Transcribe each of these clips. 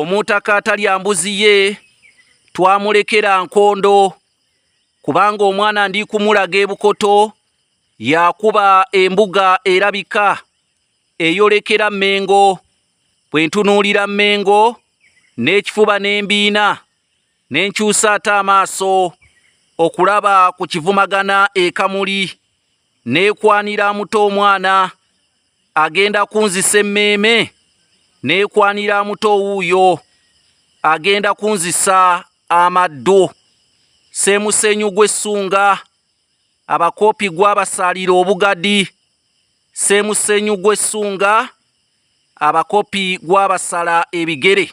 omutaka atalya mbuzi ye twamulekera nkondo kubanga omwana ndi kumulaga ebukoto yakuba embuga erabika eyolekera Mmengo. Bwe ntunuulira Mmengo n'ekifuba n'embiina n'enkyusa ate amaaso okulaba ku kivumagana ekamuli n'ekwanira muto omwana agenda kunzisa emmeeme n'ekwanira muto wuuyo agenda kunzisa amaddo. Ssemusenyu gw'essunga abakopi gw'abasaalira obugadi. Ssemusenyu gw'essunga abakopi gw'abasala ebigere.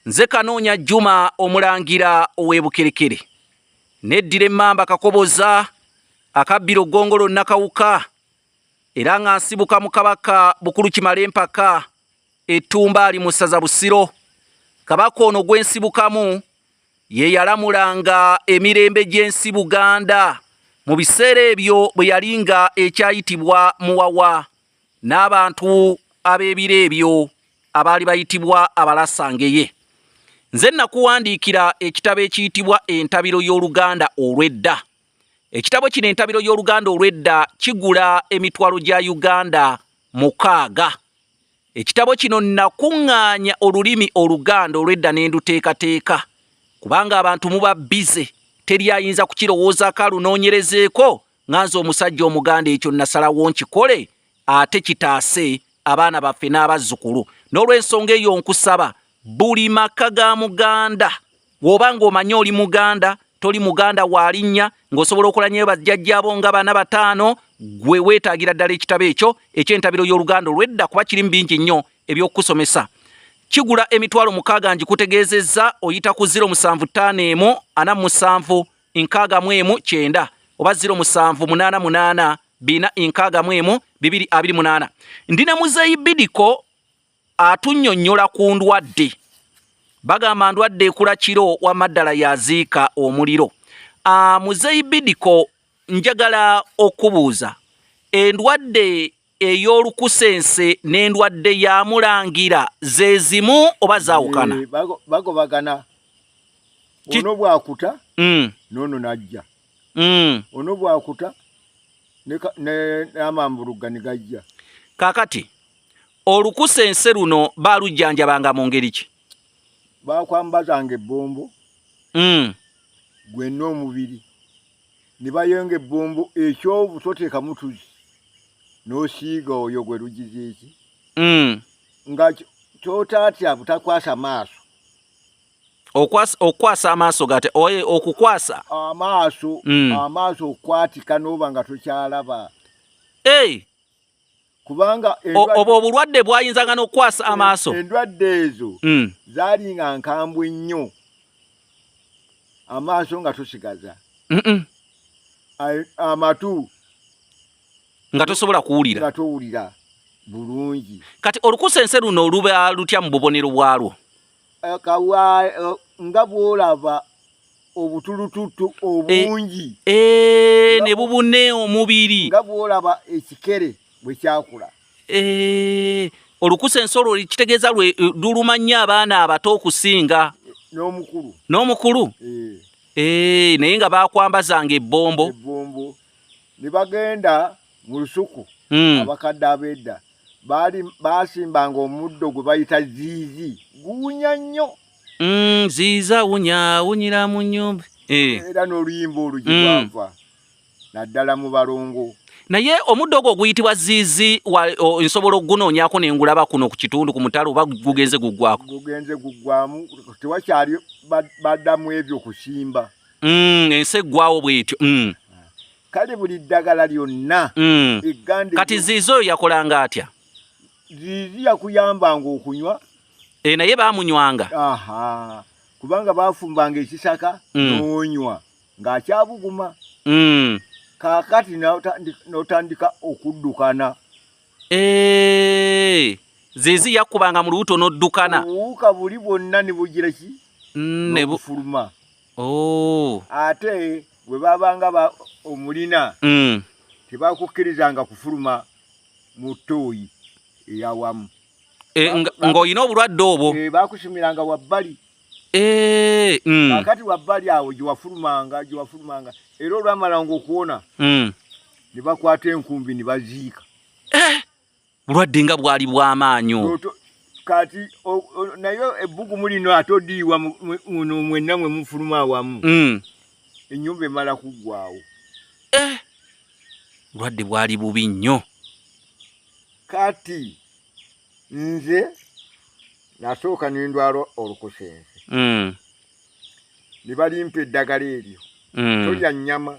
Nze Kanoonya Juma omulangira ow'ebukerekere neddira emmamba Kakoboza akabbiro Ggongolo Nakawuka era nga nsibuka mu Kabaka Bukulu Kimala Empaka Ettumba ali mu ssaza Busiro. Kabaka ono gwe nsibukamu ye yalamulanga emirembe gy'ensi Buganda mu biseera ebyo bwe yalinga ekyayitibwa Muwawa n'abantu ab'ebiro ebyo abaali bayitibwa Abalasangeye. Nze nakuwandiikira ekitabo ekiyitibwa Entabiro y'Oluganda Olw'Edda. Ekitabo kino Entabiro y'Oluganda Olw'Edda kigula emitwalo gya Uganda 6. Ekitabo kino nakuŋŋaanya olulimi Oluganda olw'edda ne nduteekateeka kubanga abantu muba bize, teri ayinza kukirowoozaako alunoonyerezeeko nga nze omusajja Omuganda ekyo nasalawo nkikole ate kitaase abaana baffe n'abazzukulu. N'olw'ensonga eyo nkusaba buli maka ga Muganda bw'oba ng'omanyi oli Muganda toli Muganda wa linnya ng'osobola okulanyayo bajjajjaabo nga 4-5 gwe weetaagira ddala ekitabo ekyo eky'Entabiro y'Oluganda Olw'Edda kuba kirimu bingi nnyo eby'okusomesa. Kigula emitwalo 6 ngikutegeezezza oyita ku 075 47 61 9 oba 078 461 228. Ndina Muzeeyi Bidiko atunnyonnyola ku ndwadde. Bagamba ndwadde ekula kiro wamma ddala yaziika omuliro. Muzeeyi Bidiko njagala okubuuza endwadde ey'olukusense n'endwadde ya mulangira ze zimu oba zaawukana? Bagobagana. Ono bwakuta n'ono najja. Ono bwakuta n'amambuluga ne gajja. Kaakati olukusense luno baalujjanjabanga mu ngeri ki? Bakwambazanga ebbombo gwenna omubiri ne bayenga ebbombo ekyovu toteekamu tuzi n'osiiga oyo gwe lugize eki nga kyotaatya butakwasa maaso. Okwasa amaaso gate oye okukwasa amaaso okwatika n'oba nga tokyalaba. Kubanga obo obulwadde bwayinzanga n'okukwasa amaaso. Endwadde ezo zaali nga nkambwe nnyo amaaso nga tosigaza amatu nga tosobola kuwulira nga towulira bulungi. Kati olukusense luno luba lutya mu bubonero bwalwo? Nga bw'olaba obutulututu obungi ne bubune omubiri nga bw'olaba ekikere bwe kyakula. Olukusense olwo kitegeeza luluma nnyo abaana abato okusinga n'omukulu. Naye nga bakwambazanga ebbombo ne bagenda mu lusuku. Abakadde ab'edda baasimbanga omuddo gwe bayita ziizi guwunya nnyo. Ziiza wunyira mu nnyumba era n'oluyimba olwo gye lwava naddala mu balongo. Naye omuddo ogwo guyitibwa ziizi nsobola okugunoonyako ne ngulaba kuno ku kitundu ku mutalo oba gugenze guggwako? Gugenze guggwamu tewakyali baddamu ebyo kusimba. Ensi eggwawo bw'etyo. Kale buli ddagala lyonna eggande. Kati ziizi oyo yakolanga atya? Ziizi yakuyambanga okunywa. Naye baamunywanga? Kubanga baafumbanga ekisaka n'onywa ng'akyabuguma. Kaakati n'otandika okuddukana. Ziizi yakubanga mu lubuto n'oddukana? Obuwuka buli bwonna ne bugira ki? N'obufuluma. Ate bwe babanga omulina tebakukkirizanga kufuluma mu ttooyi eyawamu. ng'olina obulwadde obwo bakusimiranga wabbali kakati wabbali awo gyewafulumanga era olwamalanga okuwona ne bakwata enkumbi ne baziika bulwadde nga bwali bw'amaanyo kati naye ebbugumu lino ate odiyiwa muno mwenna mwe mufuluma awamu ennyumba emala kuggwaawo bulwadde bwali bubi nnyo kati nze nasooka ne ndwala olukusense ne balimpa eddagala eryo tolya nnyama